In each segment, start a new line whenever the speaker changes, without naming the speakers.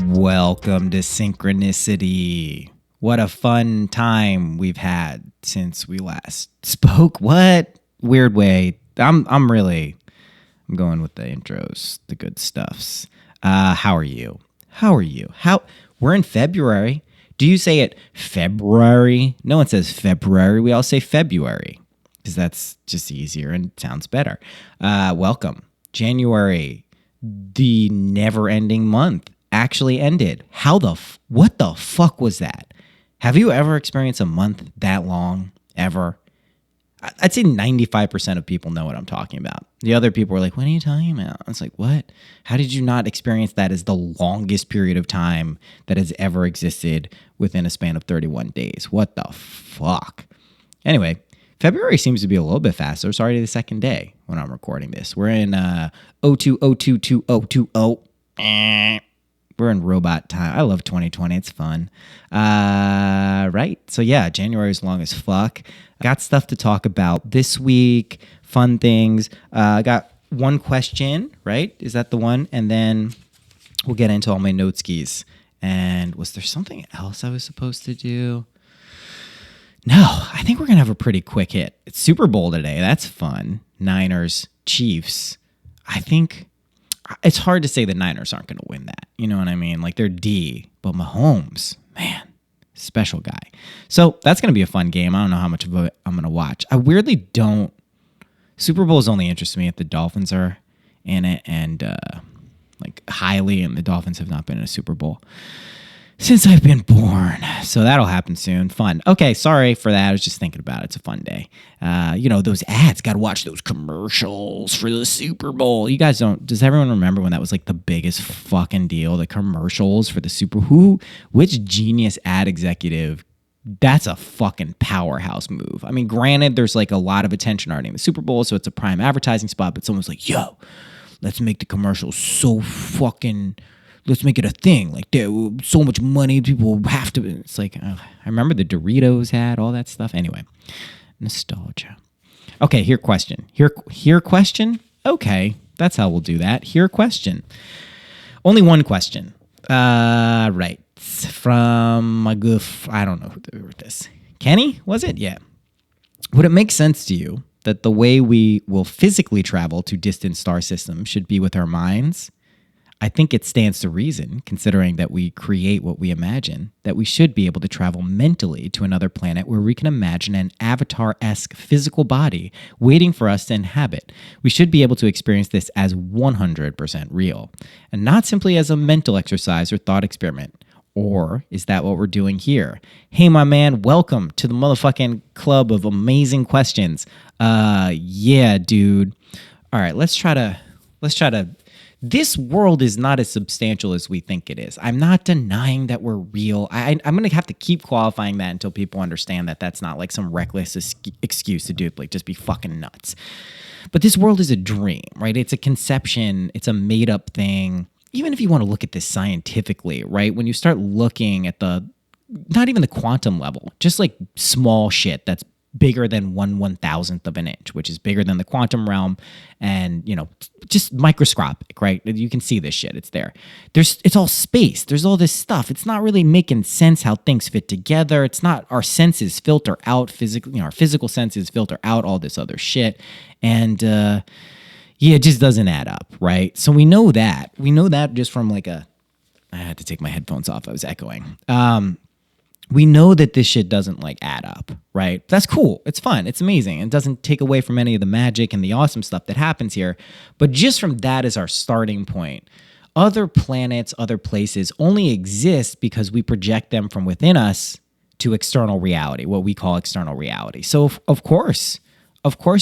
Welcome to Synchronicity. What a fun time we've had since we last spoke. What weird way. I'm going with the intros, the good stuffs. How are you? We're in February. Do you say it February? No one says February. We all say February because that's just easier and sounds better. Welcome. January, the never-ending month, actually ended. What the fuck was that? Have you ever experienced a month that long, ever? I'd say 95% of people know what I'm talking about. The other people were like, what are you talking about? I was like, what? How did you not experience that as the longest period of time that has ever existed within a span of 31 days? What the fuck? Anyway, February seems to be a little bit faster. It's already the second day when I'm recording this. We're in 02022020. We're in robot time. I love 2020. It's fun. Right. So yeah, January is long as fuck. Got stuff to talk about this week. Fun things. Got one question, right? Is that the one? And then we'll get into all my note skis. And was there something else I was supposed to do? No, I think we're going to have a pretty quick hit. It's Super Bowl today. That's fun. Niners, Chiefs. I think it's hard to say the Niners aren't going to win that. You know what I mean? Like, they're D, but Mahomes, man, special guy. So that's going to be a fun game. I don't know how much of it I'm going to watch. I weirdly don't. Super Bowls only interest me if the Dolphins are in it and like highly, and the Dolphins have not been in a Super Bowl since I've been born. So that'll happen soon. Fun. Okay, sorry for that. I was just thinking about it. It's a fun day. Those ads, got to watch those commercials for the Super Bowl. You guys don't, does everyone remember when that was like the biggest fucking deal? The commercials for the which genius ad executive? That's a fucking powerhouse move. I mean, granted, there's like a lot of attention already in the Super Bowl, so it's a prime advertising spot, but someone's like, yo, let's make the commercials let's make it a thing. Like, there so much money, people have to. It's like, I remember the Doritos had all that stuff. Anyway, nostalgia. Okay, here question. Here question? Okay, that's how we'll do that. Here question. Only one question. Right. From my goof. I don't know who wrote this. Kenny, was it? Yeah. Would it make sense to you that the way we will physically travel to distant star systems should be with our minds? I think it stands to reason, considering that we create what we imagine, that we should be able to travel mentally to another planet where we can imagine an avatar-esque physical body waiting for us to inhabit. We should be able to experience this as 100% real, and not simply as a mental exercise or thought experiment. Or is that what we're doing here? Hey, my man, welcome to the motherfucking club of amazing questions. Yeah, dude. All right, let's try to. This world is not as substantial as we think it is. I'm not denying that we're real. I'm going to have to keep qualifying that until people understand that that's not like some reckless excuse to do it, like just be fucking nuts. But this world is a dream, right? It's a conception. It's a made up thing. Even if you want to look at this scientifically, right? When you start looking at not even the quantum level, just like small shit that's bigger than 1/1000th of an inch, which is bigger than the quantum realm, and just microscopic, right? You can see this shit. It's there. It's all space. There's all this stuff. It's not really making sense how things fit together. It's not, our senses filter out physically. Our physical senses filter out all this other shit, and it just doesn't add up, right? So we know that. We know that just from I had to take my headphones off. I was echoing. We know that this shit doesn't add up, right? That's cool. It's fun. It's amazing. It doesn't take away from any of the magic and the awesome stuff that happens here. But just from that as our starting point, other planets, other places only exist because we project them from within us to external reality, what we call external reality. So of course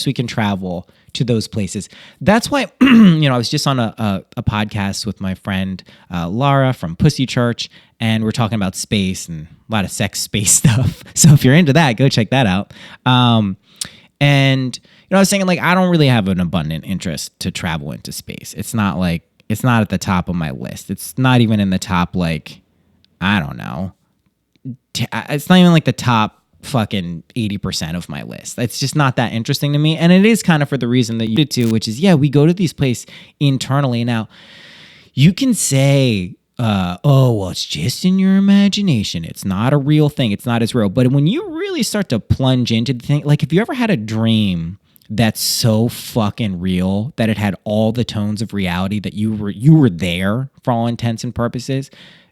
we can travel to those places. That's why, I was just on a podcast with my friend Lara from Pussy Church, and we're talking about space and a lot of sex space stuff. So if you're into that, go check that out. And I was saying, like, I don't really have an abundant interest to travel into space. It's not at the top of my list. It's not even in the top, like, I don't know. It's not even like the top fucking 80% of my list. It's just not that interesting to me. And it is kind of for the reason that you did too, which is, we go to these places internally. Now, you can say, it's just in your imagination. It's not a real thing. It's not as real. But when you really start to plunge into the thing, like if you ever had a dream that's so fucking real that it had all the tones of reality, that you were there for all intents and purposes.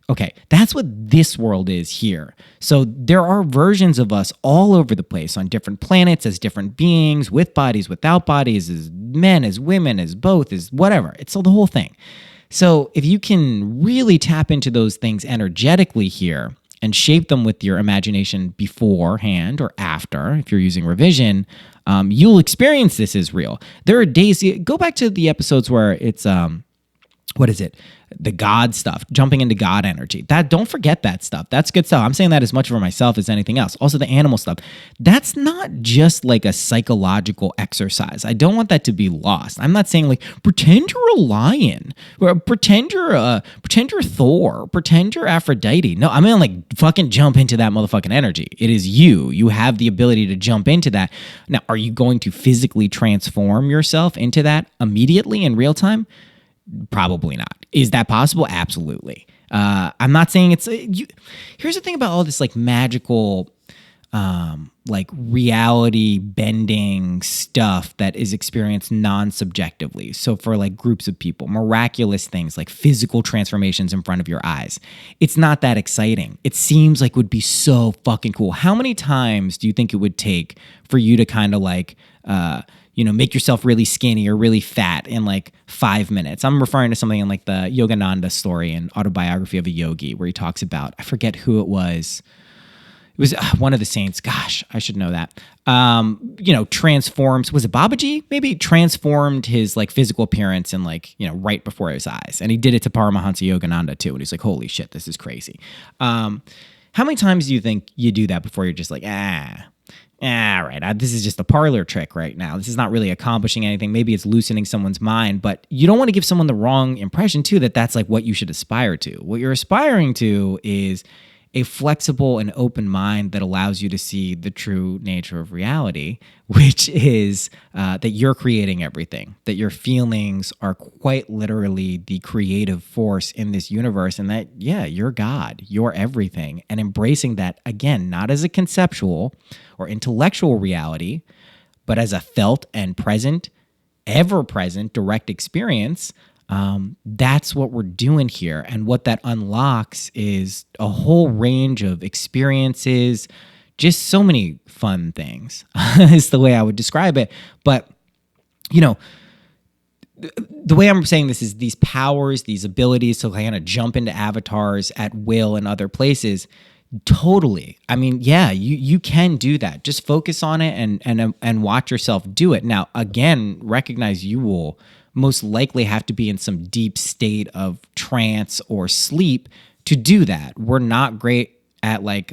Okay, that's what this world is here. So there are versions of us all over the place on different planets as different beings, with bodies, without bodies, as men, as women, as both, as whatever. It's the whole thing. So if you can really tap into those things energetically here and shape them with your imagination beforehand or after, if you're using revision, you'll experience this as real. There are days, go back to the episodes where it's, what is it? The God stuff, jumping into God energy. Don't forget that stuff. That's good stuff. I'm saying that as much for myself as anything else. Also the animal stuff. That's not just like a psychological exercise. I don't want that to be lost. I'm not saying like, pretend you're a lion, or pretend you're Thor, pretend you're Aphrodite. No, I mean like fucking jump into that motherfucking energy. It is you. You have the ability to jump into that. Now, are you going to physically transform yourself into that immediately in real time? Probably not. Is that possible? Absolutely. I'm not saying it's... here's the thing about all this like magical, like reality bending stuff that is experienced non-subjectively. So for like groups of people, miraculous things like physical transformations in front of your eyes. It's not that exciting. It seems like would be so fucking cool. How many times do you think it would take for you to kind of like... make yourself really skinny or really fat in like 5 minutes? I'm referring to something in like the Yogananda story and Autobiography of a Yogi, where he talks about, I forget who it was. It was one of the saints. Gosh, I should know that. Transforms, was it Babaji? Maybe transformed his like physical appearance in like, right before his eyes. And he did it to Paramahansa Yogananda too. And he's like, holy shit, this is crazy. How many times do you think you do that before you're just like, right, this is just a parlor trick right now. This is not really accomplishing anything. Maybe it's loosening someone's mind, but you don't want to give someone the wrong impression too, that that's like what you should aspire to. What you're aspiring to is a flexible and open mind that allows you to see the true nature of reality, which is that you're creating everything, that your feelings are quite literally the creative force in this universe, and that, you're God, you're everything. And embracing that, again, not as a conceptual or intellectual reality, but as a felt and present, ever-present direct experience. That's what we're doing here. And what that unlocks is a whole range of experiences, just so many fun things is the way I would describe it. But, the way I'm saying this is these powers, these abilities to kind of jump into avatars at will in other places. Totally. I mean, you can do that. Just focus on it and watch yourself do it. Now, again, recognize you will most likely have to be in some deep state of trance or sleep to do that. We're not great at like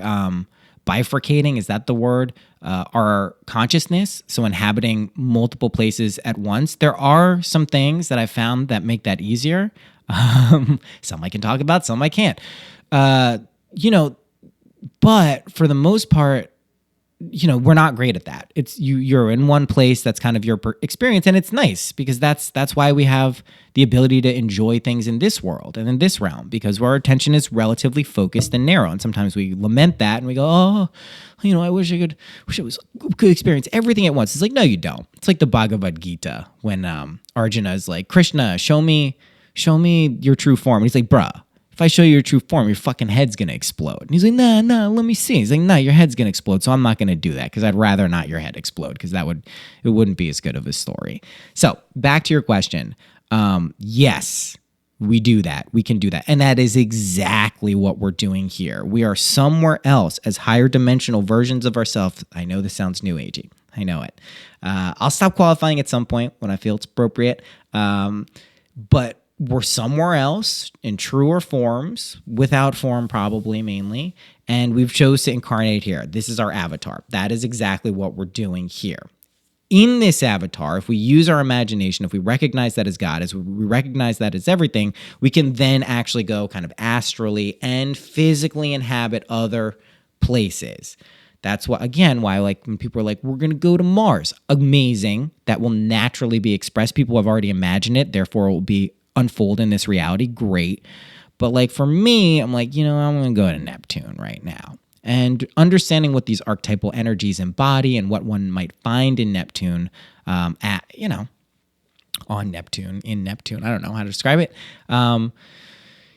bifurcating, is that the word? Our consciousness, so inhabiting multiple places at once. There are some things that I found that make that easier. Some I can talk about, some I can't. But for the most part, we're not great at that. It's you're in one place. That's kind of your experience. And it's nice because that's why we have the ability to enjoy things in this world and in this realm, because our attention is relatively focused and narrow. And sometimes we lament that and we go, I wish I could experience everything at once. It's like, no, you don't. It's like the Bhagavad Gita when Arjuna is like, Krishna, show me your true form. And he's like, bruh, if I show you your true form, your fucking head's going to explode. And he's like, nah, let me see. He's like, nah, your head's going to explode. So I'm not going to do that because I'd rather not your head explode because it wouldn't be as good of a story. So back to your question. Yes, we do that. We can do that. And that is exactly what we're doing here. We are somewhere else as higher dimensional versions of ourselves. I know this sounds new agey. I know it. I'll stop qualifying at some point when I feel it's appropriate. But we're somewhere else in truer forms, without form probably mainly, and we've chose to incarnate here. This is our avatar. That is exactly what we're doing here. In this avatar, if we use our imagination, if we recognize that as God, as we recognize that as everything, we can then actually go kind of astrally and physically inhabit other places. That's what, again, why like when people are like, we're going to go to Mars. Amazing. That will naturally be expressed. People have already imagined it. Therefore, it will be unfold in this reality. Great. But like for me, I'm like, I'm going to go to Neptune right now. And understanding what these archetypal energies embody and what one might find in Neptune, on Neptune, in Neptune. I don't know how to describe it.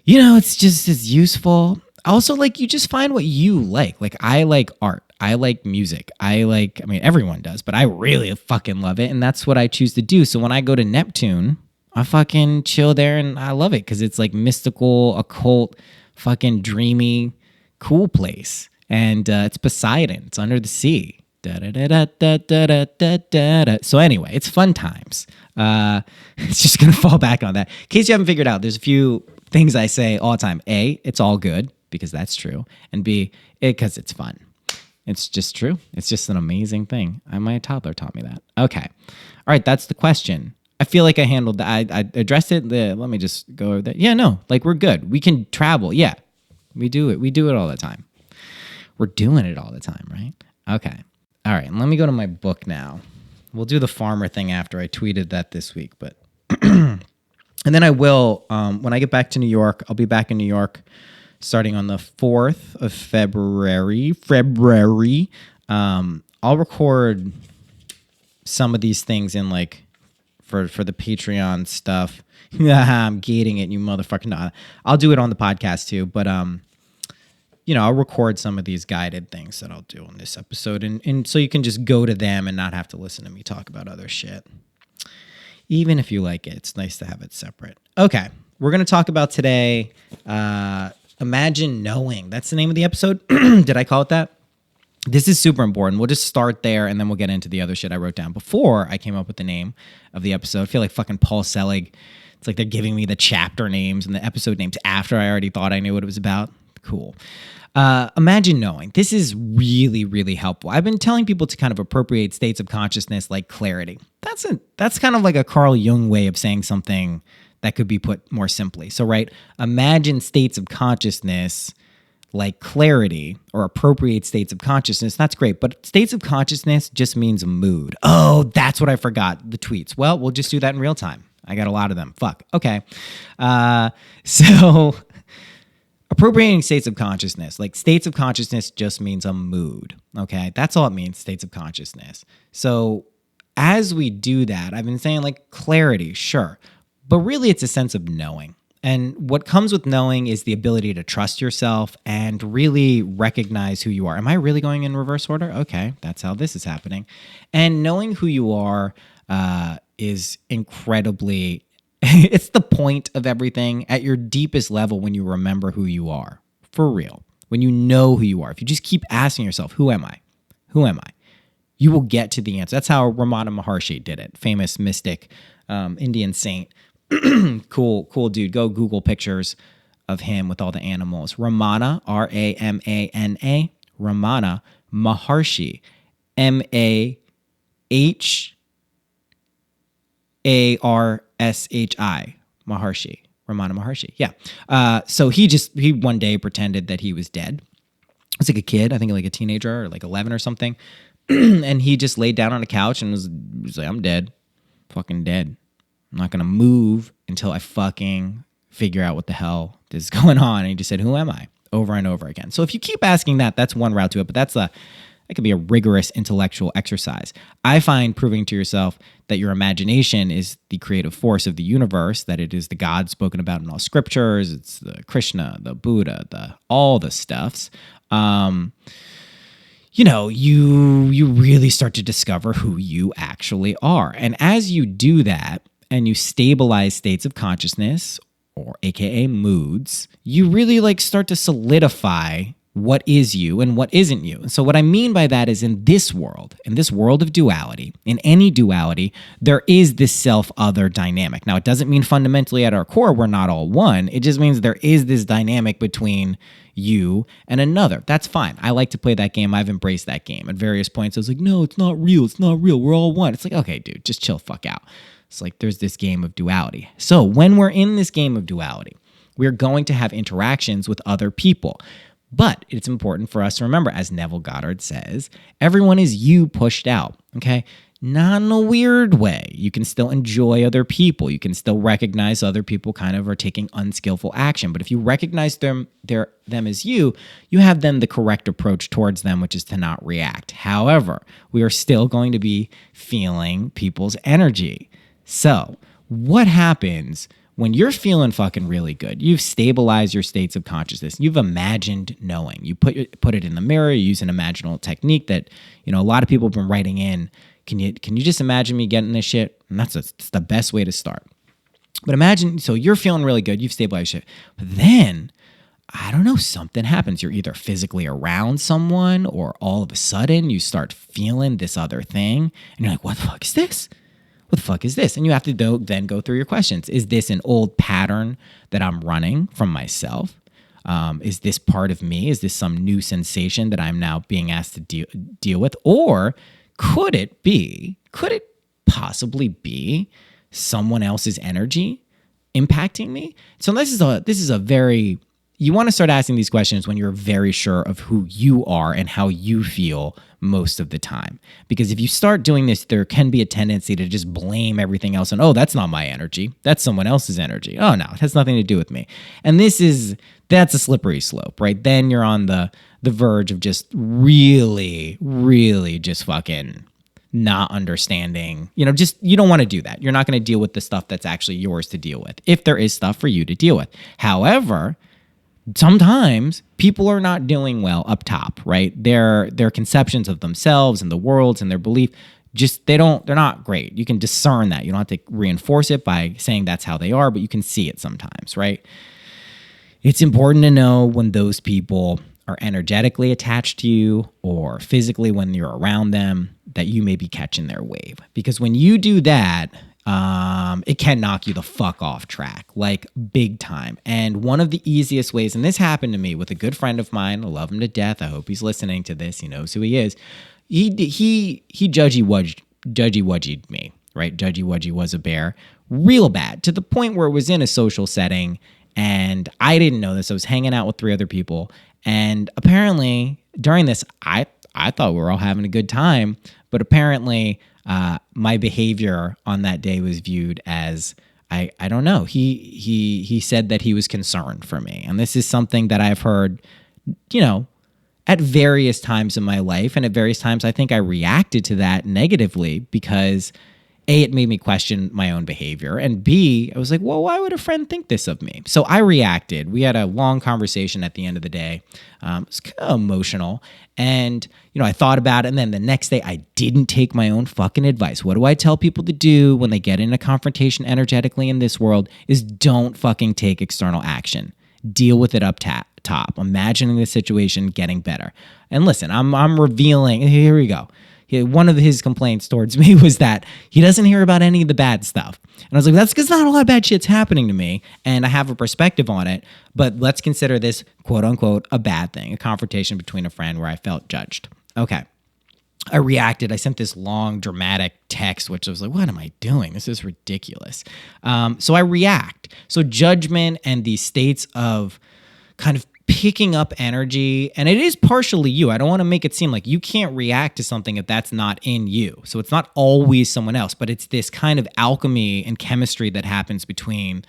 It's just as useful. Also, like, you just find what you like. Like, I like art. I like music. Everyone does, but I really fucking love it. And that's what I choose to do. So when I go to Neptune, I fucking chill there and I love it because it's like mystical, occult, fucking dreamy, cool place. And it's Poseidon. It's under the sea. So anyway, it's fun times. It's just going to fall back on that. In case you haven't figured out, there's a few things I say all the time. A, it's all good, because that's true. And B, because it's fun. It's just true. It's just an amazing thing. My toddler taught me that. Okay. All right, that's the question. I feel like I handled that. I addressed it. Let me just go over that. Yeah, no, like we're good. We can travel. Yeah, we do it. We do it all the time. We're doing it all the time, right? Okay. All right. And let me go to my book now. We'll do the farmer thing after. I tweeted that this week, but and then I will when I get back to New York. I'll be back in New York starting on the 4th of February. I'll record some of these things in like for the Patreon stuff. I'm gating it, you motherfucker. No, I'll do it on the podcast too, but I'll record some of these guided things that I'll do on this episode. And so you can just go to them and not have to listen to me talk about other shit. Even if you like it, it's nice to have it separate. Okay. We're going to talk about today, Imagine Knowing. That's the name of the episode. Did I call it that? This is super important. We'll just start there and then we'll get into the other shit I wrote down before I came up with the name of the episode. I feel like fucking Paul Selig. It's like they're giving me the chapter names and the episode names after I already thought I knew what it was about. Cool. Imagine Knowing. This is really, really helpful. I've been telling people to kind of appropriate states of consciousness like clarity. That's kind of like a Carl Jung way of saying something that could be put more simply. So, right, imagine states of consciousness like clarity or appropriate states of consciousness. That's great. But states of consciousness just means a mood. Oh, that's what I forgot. The tweets. Well, we'll just do that in real time. I got a lot of them. Fuck. Okay. So appropriating states of consciousness, like states of consciousness just means a mood. Okay. That's all it means, states of consciousness. So as we do that, I've been saying like clarity, sure. But really it's a sense of knowing. And what comes with knowing is the ability to trust yourself and really recognize who you are. Am I really going in reverse order? Okay, that's how this is happening. And knowing who you are is incredibly, it's the point of everything at your deepest level when you remember who you are, for real. When you know who you are. If you just keep asking yourself, who am I? Who am I? You will get to the answer. That's how Ramana Maharshi did it. Famous mystic, Indian saint. Cool dude. Go Google pictures of him with all the animals. Ramana, Ramana, Ramana Maharshi, Maharshi, Maharshi, Ramana Maharshi. Yeah. So he one day pretended that he was dead. It was like a kid, I think like a teenager or like 11 or something. And he just laid down on a couch and was like, I'm dead. Fucking dead. I'm not going to move until I fucking figure out what the hell is going on. And he just said, who am I? Over and over again. So if you keep asking that, that's one route to it. But that could be a rigorous intellectual exercise. I find proving to yourself that your imagination is the creative force of the universe, that it is the God spoken about in all scriptures. It's the Krishna, the Buddha, all the stuffs. You really start to discover who you actually are. And as you do that, and you stabilize states of consciousness, or AKA moods, you really like start to solidify what is you and what isn't you. And so what I mean by that is in this world of duality, in any duality, there is this self-other dynamic. Now, it doesn't mean fundamentally at our core we're not all one. It just means there is this dynamic between you and another. That's fine. I like to play that game. I've embraced that game. At various points, I was like, no, it's not real. It's not real. We're all one. It's like, okay, dude, just chill the fuck out. It's like there's this game of duality. So when we're in this game of duality, we're going to have interactions with other people. But it's important for us to remember, as Neville Goddard says, everyone is you pushed out, okay? Not in a weird way. You can still enjoy other people. You can still recognize other people kind of are taking unskillful action. But if you recognize them as you have then the correct approach towards them, which is to not react. However, we are still going to be feeling people's energy. So what happens when you're feeling fucking really good? You've stabilized your states of consciousness. You've imagined knowing. You put it in the mirror. You use an imaginal technique that, a lot of people have been writing in. Can you just imagine me getting this shit? And it's the best way to start. But imagine, so you're feeling really good. You've stabilized shit. But then, I don't know, something happens. You're either physically around someone or all of a sudden you start feeling this other thing. And you're like, what the fuck is this? What the fuck is this? And you have to then go through your questions. Is this an old pattern that I'm running from myself? Is this part of me? Is this some new sensation that I'm now being asked to deal with? Or could it possibly be someone else's energy impacting me? So this is a very, you want to start asking these questions when you're very sure of who you are and how you feel most of the time. Because if you start doing this, there can be a tendency to just blame everything else and, oh, that's not my energy. That's someone else's energy. Oh, no, it has nothing to do with me. And that's a slippery slope, right? Then you're on the verge of just really, really just fucking not understanding, you don't want to do that. You're not going to deal with the stuff that's actually yours to deal with, if there is stuff for you to deal with. However, sometimes people are not doing well up top, right? Their conceptions of themselves and the worlds and their belief, they're not great. You can discern that. You don't have to reinforce it by saying that's how they are, but you can see it sometimes, right? It's important to know when those people are energetically attached to you or physically when you're around them, that you may be catching their wave. Because when you do that, it can knock you the fuck off track, like big time. And one of the easiest ways, and this happened to me with a good friend of mine, I love him to death. I hope he's listening to this. He knows who he is. He judgy-wudgied me, right? Judgy-wudgy was a bear, real bad, to the point where it was in a social setting, and I didn't know this. I was hanging out with 3 other people, and apparently during this, I thought we were all having a good time, but apparently my behavior on that day was viewed as, I don't know. He said that he was concerned for me. And this is something that I've heard, at various times in my life. And at various times, I think I reacted to that negatively because A, it made me question my own behavior. And B, I was like, well, why would a friend think this of me? So I reacted. We had a long conversation at the end of the day. It was kind of emotional. And, I thought about it. And then the next day, I didn't take my own fucking advice. What do I tell people to do when they get in a confrontation energetically in this world is don't fucking take external action. Deal with it up top. Imagining the situation getting better. And listen, I'm revealing, here we go. One of his complaints towards me was that he doesn't hear about any of the bad stuff. And I was like, that's because not a lot of bad shit's happening to me, and I have a perspective on it, but let's consider this, quote unquote, a bad thing, a confrontation between a friend where I felt judged. Okay. I reacted. I sent this long, dramatic text, which I was like, what am I doing? This is ridiculous. So I react. So judgment and these states of kind of picking up energy, and it is partially you. I don't want to make it seem like you can't react to something if that's not in you. So it's not always someone else, but it's this kind of alchemy and chemistry that happens between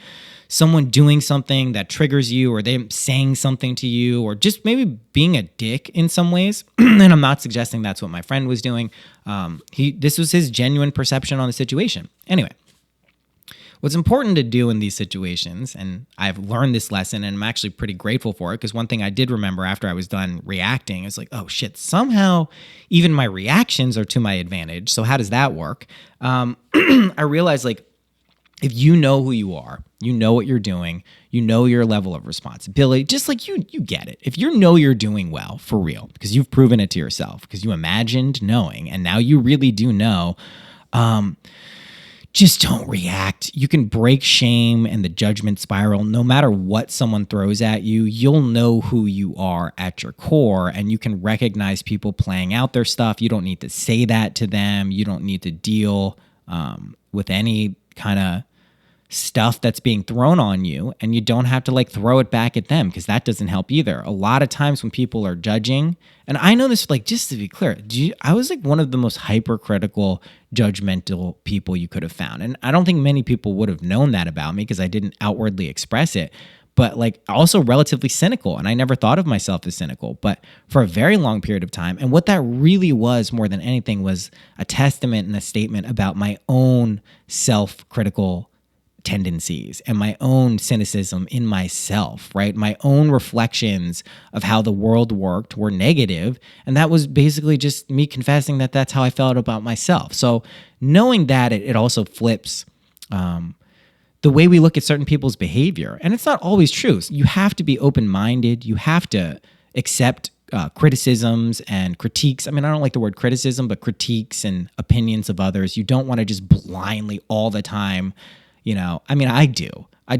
someone doing something that triggers you, or them saying something to you, or just maybe being a dick in some ways. And I'm not suggesting that's what my friend was doing. This was his genuine perception on the situation. Anyway, what's important to do in these situations, and I've learned this lesson, and I'm actually pretty grateful for it, because one thing I did remember after I was done reacting is like, oh shit, somehow even my reactions are to my advantage. So how does that work? I realized, like, if you know who you are, You know what you're doing. You know your level of responsibility. Just like you get it. If you know you're doing well, for real, because you've proven it to yourself, because you imagined knowing, and now you really do know, just don't react. You can break shame and the judgment spiral. No matter what someone throws at you, you'll know who you are at your core, and you can recognize people playing out their stuff. You don't need to say that to them. You don't need to deal with any kind of stuff that's being thrown on you, and you don't have to like throw it back at them, because that doesn't help either. A lot of times when people are judging, and I know this, like, just to be clear, I was like one of the most hypercritical, judgmental people you could have found, and I don't think many people would have known that about me because I didn't outwardly express it. But like also relatively cynical, and I never thought of myself as cynical, but for a very long period of time. And what that really was more than anything was a testament and a statement about my own self-critical tendencies and my own cynicism in myself, right? My own reflections of how the world worked were negative, and that was basically just me confessing that that's how I felt about myself. So knowing that, it also flips the way we look at certain people's behavior, and it's not always true. You have to be open-minded. You have to accept criticisms and critiques. I mean, I don't like the word criticism, but critiques and opinions of others. You don't want to just blindly all the time, I mean, I do.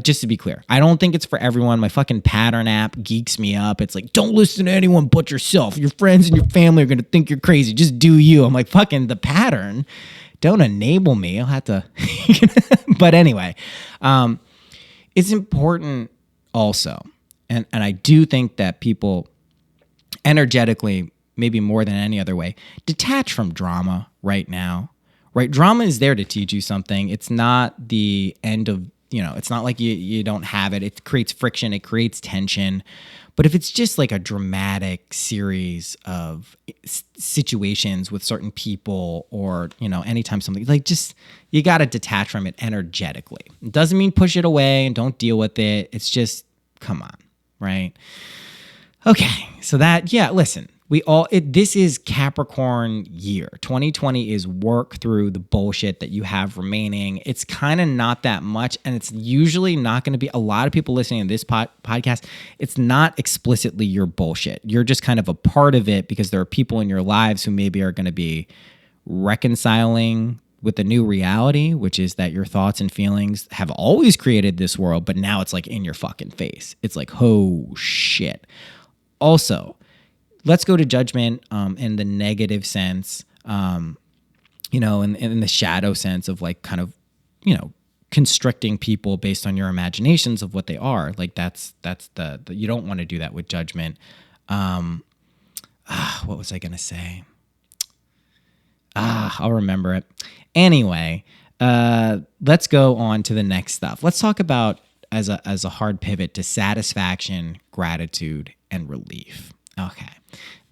Just to be clear, I don't think it's for everyone. My fucking pattern app geeks me up. It's like, don't listen to anyone but yourself. Your friends and your family are going to think you're crazy. Just do you. I'm like, fucking the pattern. Don't enable me. I'll have to. But anyway, it's important also. And I do think that people energetically, maybe more than any other way, detach from drama right now. Right? Drama is there to teach you something. It's not the end of, it's not like you don't have it. It creates friction. It creates tension. But if it's just like a dramatic series of situations with certain people, or, anytime something, like, just, you got to detach from it energetically. It doesn't mean push it away and don't deal with it. It's just, come on, right? Okay. So listen. This is Capricorn year. 2020 is work through the bullshit that you have remaining. It's kind of not that much, and it's usually not going to be a lot of people listening to this podcast. It's not explicitly your bullshit. You're just kind of a part of it because there are people in your lives who maybe are going to be reconciling with the new reality, which is that your thoughts and feelings have always created this world, but now it's like in your fucking face. It's like, oh shit. Also, let's go to judgment in the negative sense, in the shadow sense of like kind of, constricting people based on your imaginations of what they are. Like that's the you don't want to do that with judgment. What was I going to say? I'll remember it. Anyway, let's go on to the next stuff. Let's talk about as a hard pivot to satisfaction, gratitude, and relief. Okay.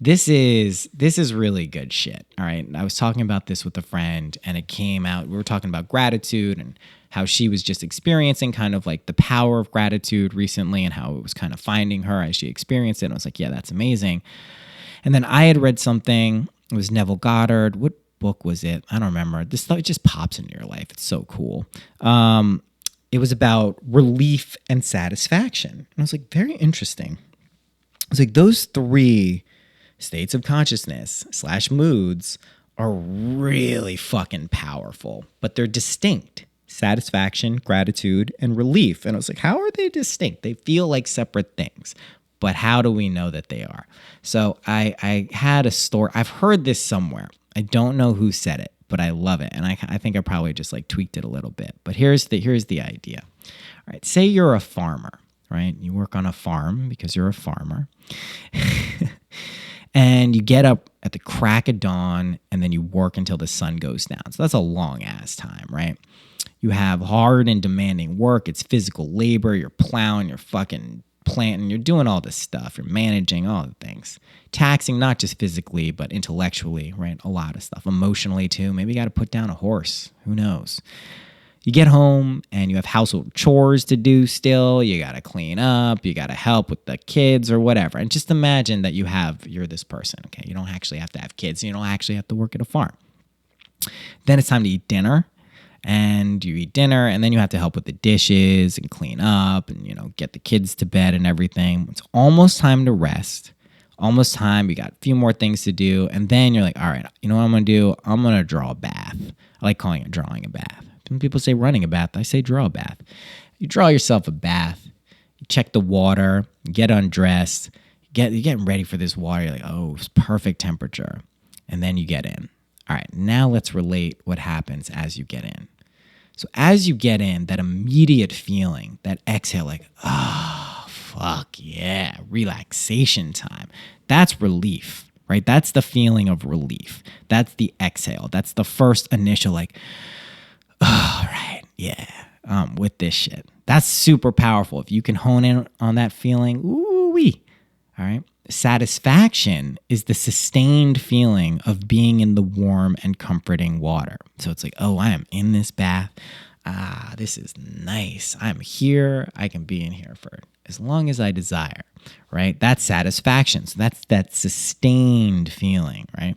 This is really good shit. All right. I was talking about this with a friend, and it came out. We were talking about gratitude and how she was just experiencing kind of like the power of gratitude recently, and how it was kind of finding her as she experienced it. And I was like, yeah, that's amazing. And then I had read something. It was Neville Goddard. What book was it? I don't remember. This stuff, it just pops into your life. It's so cool. It was about relief and satisfaction. And I was like, very interesting. It's like those three states of consciousness / moods are really fucking powerful, but they're distinct. Satisfaction, gratitude, and relief. And I was like, how are they distinct? They feel like separate things, but how do we know that they are? So I had a story. I've heard this somewhere. I don't know who said it, but I love it. And I think I probably just like tweaked it a little bit, but here's the idea. All right. Say you're a farmer, right? You work on a farm because you're a farmer. And you get up at the crack of dawn, and then you work until the sun goes down. So that's a long ass time, right? You have hard and demanding work. It's physical labor. You're plowing, you're fucking planting, you're doing all this stuff. You're managing all the things. Taxing, not just physically, but intellectually, right? A lot of stuff. Emotionally too. Maybe you got to put down a horse. Who knows? You get home and you have household chores to do still. You got to clean up. You got to help with the kids or whatever. And just imagine that you're this person, okay? You don't actually have to have kids. You don't actually have to work at a farm. Then it's time to eat dinner. and you eat dinner, and then you have to help with the dishes and clean up and, get the kids to bed and everything. It's almost time to rest. Almost time. We got a few more things to do. And then you're like, all right, you know what I'm going to do? I'm going to draw a bath. I like calling it drawing a bath. When people say running a bath, I say draw a bath. You draw yourself a bath. You check the water. You get undressed. You're getting ready for this water. You're like, oh, it's perfect temperature. And then you get in. All right, now let's relate what happens as you get in. So as you get in, that immediate feeling, that exhale, like, oh, fuck yeah, relaxation time. That's relief, right? That's the feeling of relief. That's the exhale. That's the first initial, like, oh, all right, yeah, with this shit. That's super powerful. If you can hone in on that feeling, ooh-wee, all right? Satisfaction is the sustained feeling of being in the warm and comforting water. So it's like, oh, I am in this bath. This is nice. I'm here. I can be in here for as long as I desire, right? That's satisfaction. So that's that sustained feeling, right?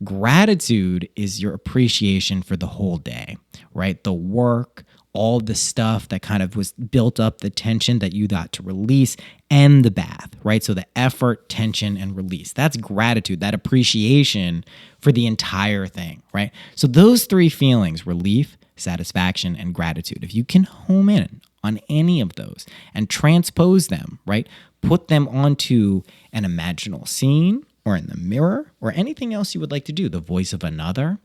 Gratitude is your appreciation for the whole day, right? The work, all the stuff that kind of was built up, the tension that you got to release, and the bath, right? So the effort, tension, and release. That's gratitude, that appreciation for the entire thing, right? So those three feelings, relief, satisfaction, and gratitude, if you can home in on any of those and transpose them, right? Put them onto an imaginal scene or in the mirror or anything else you would like to do, the voice of another,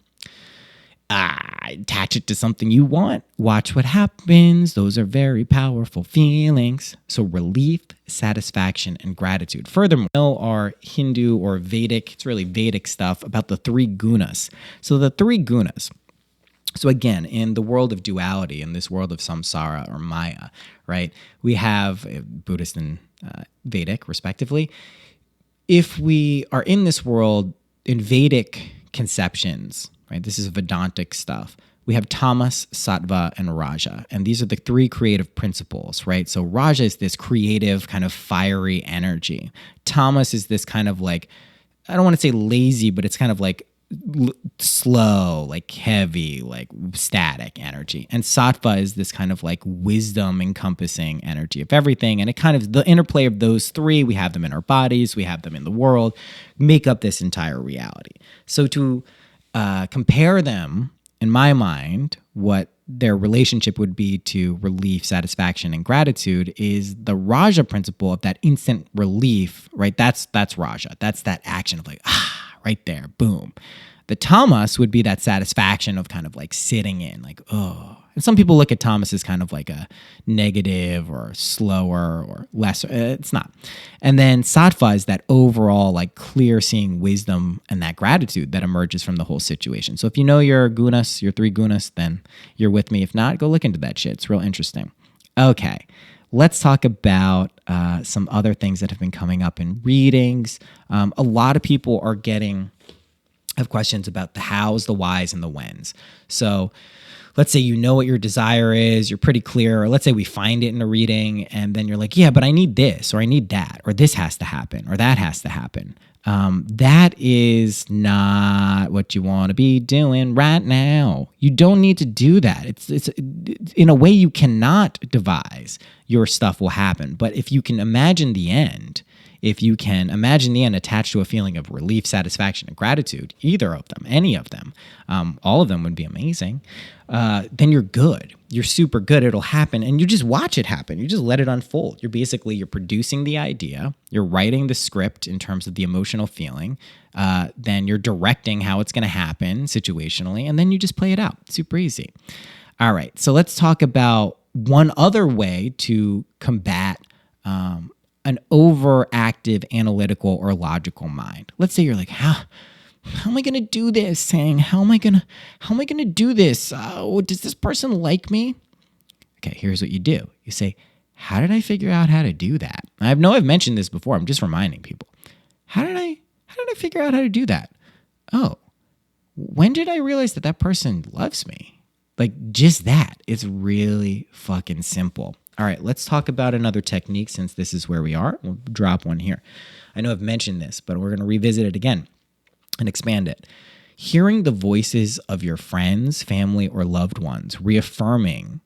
attach it to something you want. Watch what happens. Those are very powerful feelings. So relief, satisfaction, and gratitude. Furthermore, our Hindu or Vedic, it's really Vedic stuff about the three gunas. So the three gunas. So again, in the world of duality, in this world of samsara or Maya, right, we have Buddhist and Vedic, respectively. If we are in this world, in Vedic conceptions, right, this is Vedantic stuff, we have tamas, sattva, and raja. And these are the three creative principles, right? So raja is this creative kind of fiery energy. Tamas is this kind of like, I don't want to say lazy, but it's kind of like slow, like heavy, like static energy. And sattva is this kind of like wisdom encompassing energy of everything. And it kind of, the interplay of those three, we have them in our bodies, we have them in the world, make up this entire reality. So to compare them, in my mind, what their relationship would be to relief, satisfaction, and gratitude is the Raja principle of that instant relief, right? That's Raja. That's that action of like, right there, boom. The tamas would be that satisfaction of kind of like sitting in, like, oh. And some people look at tamas as kind of like a negative or slower or lesser. It's not. And then sattva is that overall like clear seeing wisdom and that gratitude that emerges from the whole situation. So if you know your gunas, your three gunas, then you're with me. If not, go look into that shit. It's real interesting. Okay. Let's talk about some other things that have been coming up in readings. A lot of people have questions about the hows, the whys, and the whens. So let's say you know what your desire is, you're pretty clear, or let's say we find it in a reading, and then you're like, yeah, but I need this, or I need that, or this has to happen, or that has to happen. That is not what you want to be doing right now. You don't need to do that. It's in a way you cannot devise. Your stuff will happen. But if you can imagine the end, attached to a feeling of relief, satisfaction, and gratitude, either of them, any of them, all of them would be amazing, then you're good. You're super good. It'll happen. And you just watch it happen. You just let it unfold. You're producing the idea. You're writing the script in terms of the emotional feeling. Then you're directing how it's going to happen situationally. And then you just play it out. Super easy. All right. So let's talk about one other way to combat an overactive analytical or logical mind. Let's say you're like, how am I going to do this? Saying, how am I going to do this? Does this person like me? Okay, here's what you do. You say, how did I figure out how to do that? I've mentioned this before. I'm just reminding people. How did I figure out how to do that? Oh, when did I realize that person loves me? Like just that. It's really fucking simple. All right, let's talk about another technique since this is where we are. We'll drop one here. I know I've mentioned this, but we're going to revisit it again and expand it. Hearing the voices of your friends, family, or loved ones reaffirming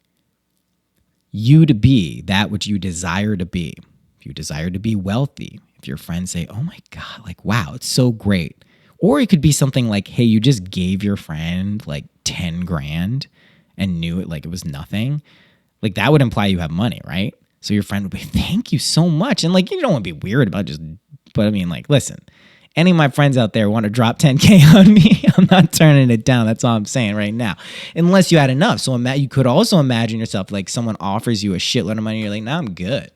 you to be that which you desire to be. If you desire to be wealthy, if your friends say, oh my God, like, wow, it's so great. Or it could be something like, hey, you just gave your friend like 10 grand and knew it like it was nothing. Like that would imply you have money, right? So your friend would be, thank you so much. And like, you don't want to be weird about just, but I mean, like, listen, any of my friends out there want to drop 10K on me, I'm not turning it down. That's all I'm saying right now. Unless you had enough. So you could also imagine yourself like someone offers you a shitload of money. You're like, nah, I'm good.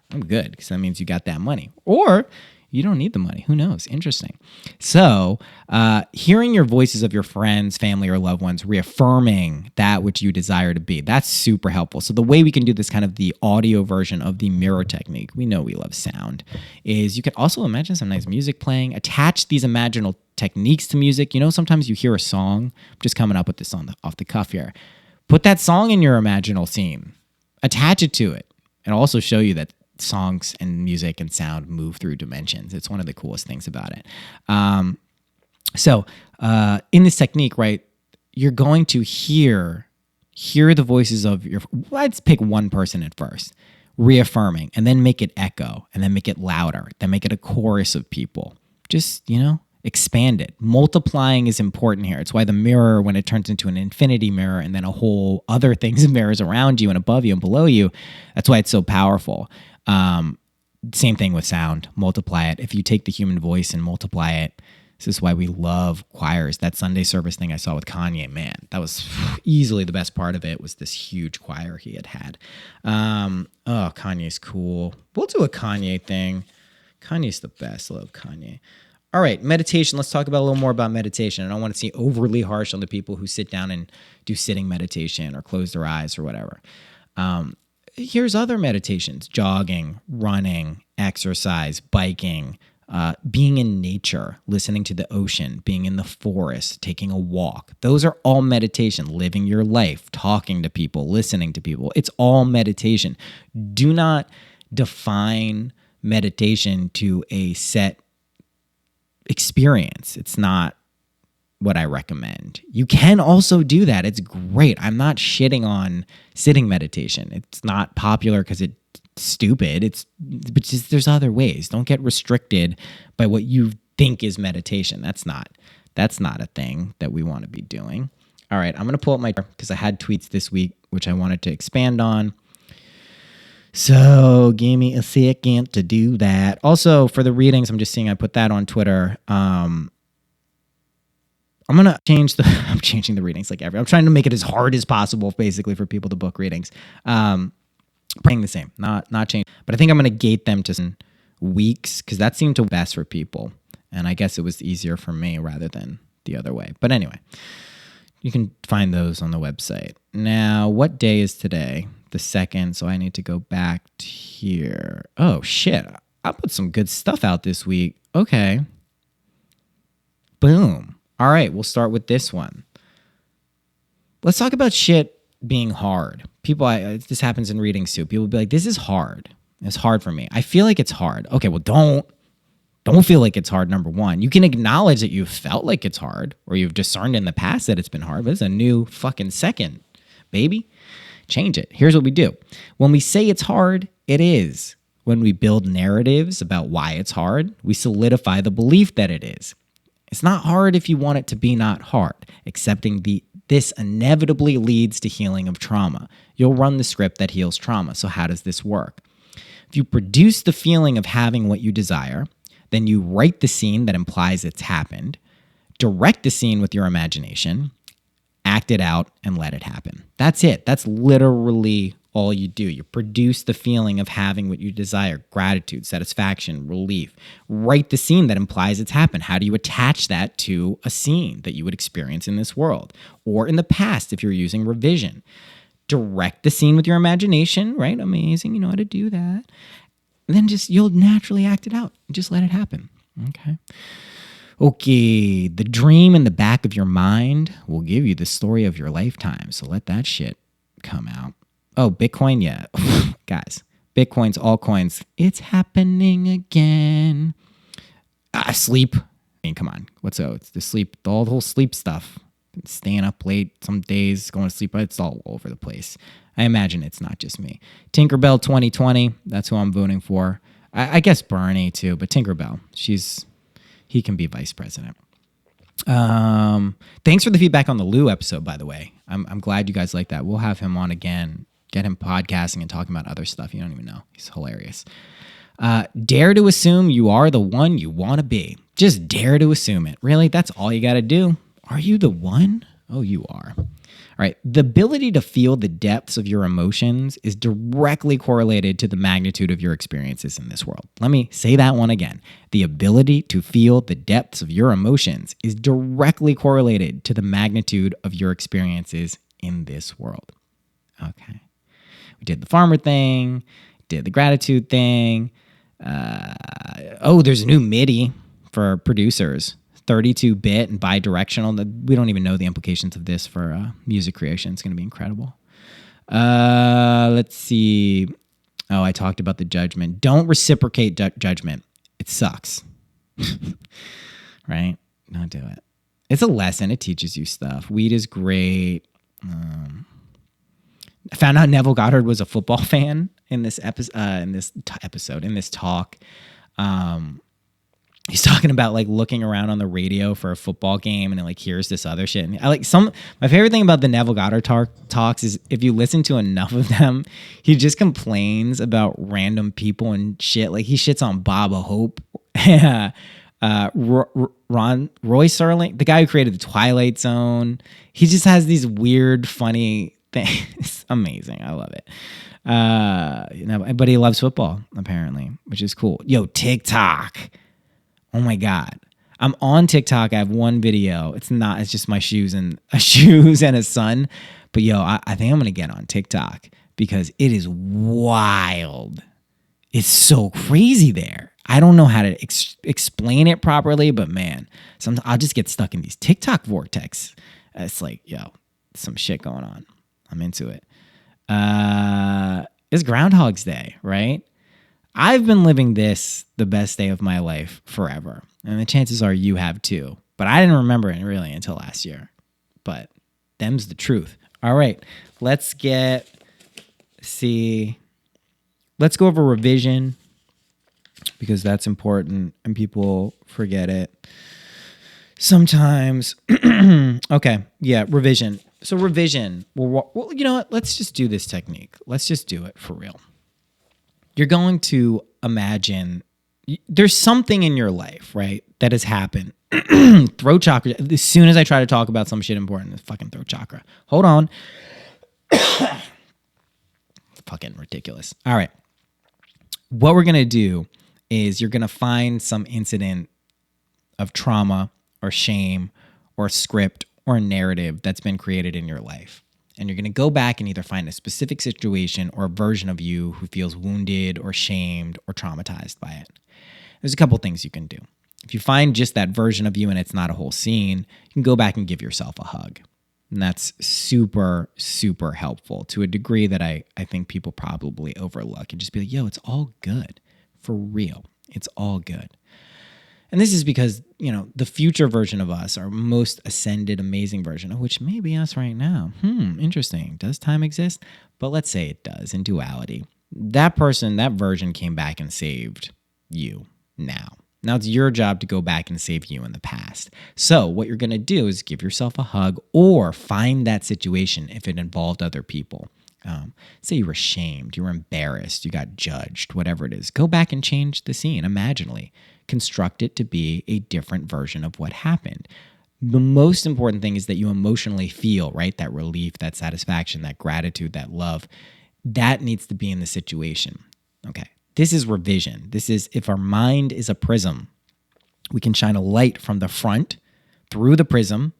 Because that means you got that money. Or you don't need the money. Who knows? Interesting. So hearing your voices of your friends, family, or loved ones reaffirming that which you desire to be, that's super helpful. So the way we can do this, kind of the audio version of the mirror technique, we know we love sound, is you can also imagine some nice music playing, attach these imaginal techniques to music. You know, sometimes you hear a song, I'm just coming up with this off the cuff here. Put that song in your imaginal scene, attach it to it, and also show you that songs and music and sound move through dimensions. It's one of the coolest things about it. So in this technique, right, you're going to hear the voices of let's pick one person at first, reaffirming, and then make it echo, and then make it louder, then make it a chorus of people. Just, expand it. Multiplying is important here. It's why the mirror, when it turns into an infinity mirror and then a whole other things of mirrors around you and above you and below you, that's why it's so powerful. Same thing with sound. Multiply it. If you take the human voice and multiply it, this is why we love choirs. That Sunday service thing I saw with Kanye, man, that was easily the best part of it, was this huge choir he had. Kanye's cool. We'll do a Kanye thing. Kanye's the best. I love Kanye. All right, meditation. Let's talk about a little more about meditation. I don't want to see overly harsh on the people who sit down and do sitting meditation or close their eyes or whatever. Here's other meditations: jogging, running, exercise, biking, being in nature, listening to the ocean, being in the forest, taking a walk. Those are all meditation. Living your life, talking to people, listening to people. It's all meditation. Do not define meditation to a set experience. It's not what I recommend. You can also do that. It's great. I'm not shitting on sitting meditation. It's not popular because it's stupid. But just, there's other ways. Don't get restricted by what you think is meditation. That's not a thing that we want to be doing. All right, I'm going to pull up my, because I had tweets this week which I wanted to expand on. So give me a second to do that. Also, for the readings, I'm just seeing I put that on Twitter. I'm gonna change I'm changing the readings like I'm trying to make it as hard as possible, basically, for people to book readings. Praying the same, not change. But I think I'm gonna gate them to some weeks, because that seemed to best for people, and I guess it was easier for me rather than the other way. But anyway, you can find those on the website. Now, what day is today? The 2nd, so I need to go back to here. Oh, shit. I put some good stuff out this week. Okay. Boom. All right, we'll start with this one. Let's talk about shit being hard. People, this happens in readings too. People will be like, this is hard. It's hard for me. I feel like it's hard. Okay, well, don't feel like it's hard, number one. You can acknowledge that you felt like it's hard, or you've discerned in the past that it's been hard, but it's a new fucking second, baby. Change it. Here's what we do. When we say it's hard, it is. When we build narratives about why it's hard, we solidify the belief that it is. It's not hard if you want it to be not hard. Accepting this inevitably leads to healing of trauma. You'll run the script that heals trauma. So how does this work? If you produce the feeling of having what you desire, then you write the scene that implies it's happened, direct the scene with your imagination, act it out, and let it happen. That's it. That's literally all you do. You produce the feeling of having what you desire: gratitude, satisfaction, relief. Write the scene that implies it's happened. How do you attach that to a scene that you would experience in this world or in the past if you're using revision? Direct the scene with your imagination, right? Amazing. You know how to do that. And then you'll naturally act it out. Just let it happen. Okay, the dream in the back of your mind will give you the story of your lifetime. So let that shit come out. Oh, Bitcoin, yeah. Guys, Bitcoin's altcoins. It's happening again. Sleep. mean, come on. It's the sleep, the whole sleep stuff. Staying up late some days, going to sleep. It's all over the place. I imagine it's not just me. Tinkerbell 2020, that's who I'm voting for. I guess Bernie too, but Tinkerbell, he can be vice president. Thanks for the feedback on the Lou episode, by the way. I'm glad you guys like that. We'll have him on again, get him podcasting and talking about other stuff you don't even know. He's hilarious. Dare to assume you are the one you want to be. Just dare to assume it. Really? That's all you got to do. Are you the one? Oh, you are. All right. The ability to feel the depths of your emotions is directly correlated to the magnitude of your experiences in this world. Let me say that one again. The ability to feel the depths of your emotions is directly correlated to the magnitude of your experiences in this world. Okay. We did the farmer thing, did the gratitude thing. There's a new MIDI for producers. 32-bit and bi-directional. We don't even know the implications of this for music creation. It's going to be incredible. Let's see. Oh, I talked about the judgment. Don't reciprocate judgment. It sucks. Right? Don't do it. It's a lesson. It teaches you stuff. Weed is great. I found out Neville Goddard was a football fan in this episode, in this talk. He's talking about like looking around on the radio for a football game and it like hears this other shit. And my favorite thing about the Neville Goddard talks is if you listen to enough of them, he just complains about random people and shit. Like he shits on Bob Hope, Roy Serling, the guy who created the Twilight Zone. He just has these weird, funny things. It's amazing. I love it. But he loves football apparently, which is cool. Yo, TikTok. Oh my God. I'm on TikTok. I have one video. It's just my shoes and a sun. But yo, I think I'm going to get on TikTok because it is wild. It's so crazy there. I don't know how to explain it properly, but man, sometimes I'll just get stuck in these TikTok vortex. It's like, yo, some shit going on. I'm into it. It's Groundhog's Day, right? I've been living this the best day of my life forever. And the chances are you have too. But I didn't remember it really until last year. But them's the truth. All right. Let's go over revision because that's important and people forget it sometimes. Okay. Yeah. Revision. So revision. Well, you know what? Let's just do this technique. Let's just do it for real. You're going to imagine there's something in your life, right, that has happened. Throat chakra. As soon as I try to talk about some shit important, it's fucking throat chakra. Hold on. Fucking ridiculous. All right. What we're going to do is you're going to find some incident of trauma or shame or script or narrative that's been created in your life. And you're going to go back and either find a specific situation or a version of you who feels wounded or shamed or traumatized by it. There's a couple things you can do. If you find just that version of you and it's not a whole scene, you can go back and give yourself a hug. And that's super, super helpful to a degree that I think people probably overlook and just be like, yo, it's all good. For real. It's all good. And this is because, the future version of us, our most ascended, amazing version, of which may be us right now. Interesting. Does time exist? But let's say it does in duality. That version came back and saved you now. Now it's your job to go back and save you in the past. So what you're going to do is give yourself a hug or find that situation if it involved other people. Say you were shamed, you were embarrassed, you got judged, whatever it is. Go back and change the scene imaginally. Construct it to be a different version of what happened. The most important thing is that you emotionally feel, right? That relief, that satisfaction, that gratitude, that love. That needs to be in the situation. Okay. This is revision. This is if our mind is a prism, we can shine a light from the front through the prism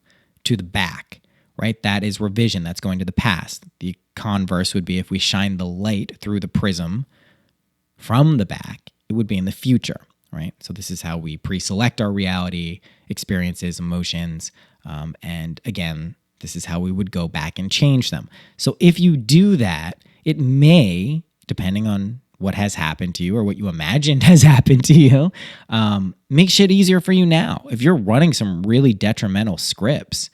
to the back, right? That is revision. That's going to the past. The converse would be if we shine the light through the prism from the back, it would be in the future, right? So this is how we pre-select our reality, experiences, emotions, and again, this is how we would go back and change them. So if you do that, it may, depending on what has happened to you or what you imagined has happened to you. Make shit easier for you now. If you're running some really detrimental scripts,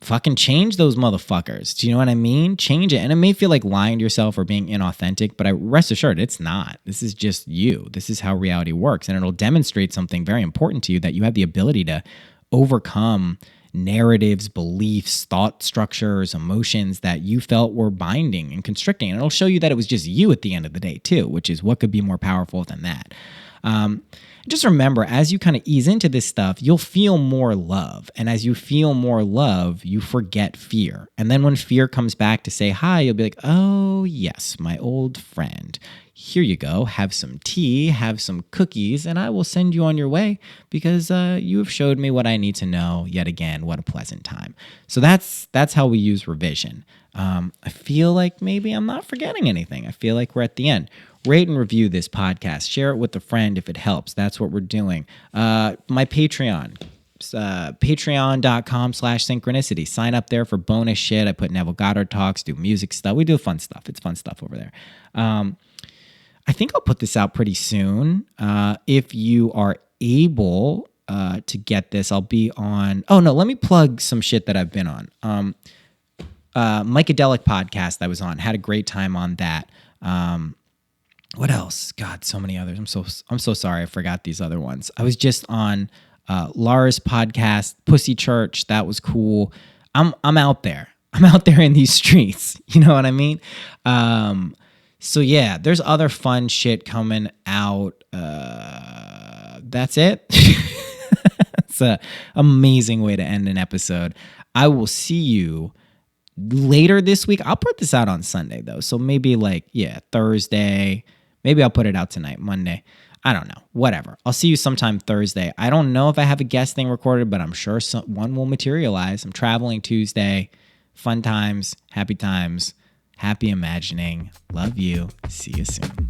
fucking change those motherfuckers. Do you know what I mean? Change it. And it may feel like lying to yourself or being inauthentic, but I rest assured it's not. This is just you. This is how reality works. And it'll demonstrate something very important to you, that you have the ability to overcome narratives, beliefs, thought structures, emotions that you felt were binding and constricting. And it'll show you that it was just you at the end of the day too, which is what could be more powerful than that. Just remember, as you kind of ease into this stuff, you'll feel more love. And as you feel more love, you forget fear. And then when fear comes back to say hi, you'll be like, oh, yes, my old friend. Here you go. Have some tea, have some cookies, and I will send you on your way because you have showed me what I need to know. Yet again, what a pleasant time. So that's how we use revision. I feel like maybe I'm not forgetting anything. I feel like we're at the end. Rate and review this podcast. Share it with a friend if it helps. That's what we're doing. My Patreon, patreon.com/synchronicity. Sign up there for bonus shit. I put Neville Goddard talks, do music stuff. We do fun stuff. It's fun stuff over there. I think I'll put this out pretty soon. If you are able to get this, I'll be on... Oh, no, let me plug some shit that I've been on. Mycadelic podcast I was on. Had a great time on that. What else? God, so many others. I'm so sorry I forgot these other ones. I was just on Lara's podcast, Pussy Church. That was cool. I'm out there. I'm out there in these streets. You know what I mean? So yeah, there's other fun shit coming out. That's it. It's an amazing way to end an episode. I will see you later this week. I'll put this out on Sunday though. So maybe Thursday. Maybe I'll put it out tonight, Monday. I don't know. Whatever. I'll see you sometime Thursday. I don't know if I have a guest thing recorded, but I'm sure one will materialize. I'm traveling Tuesday. Fun times, happy imagining. Love you. See you soon.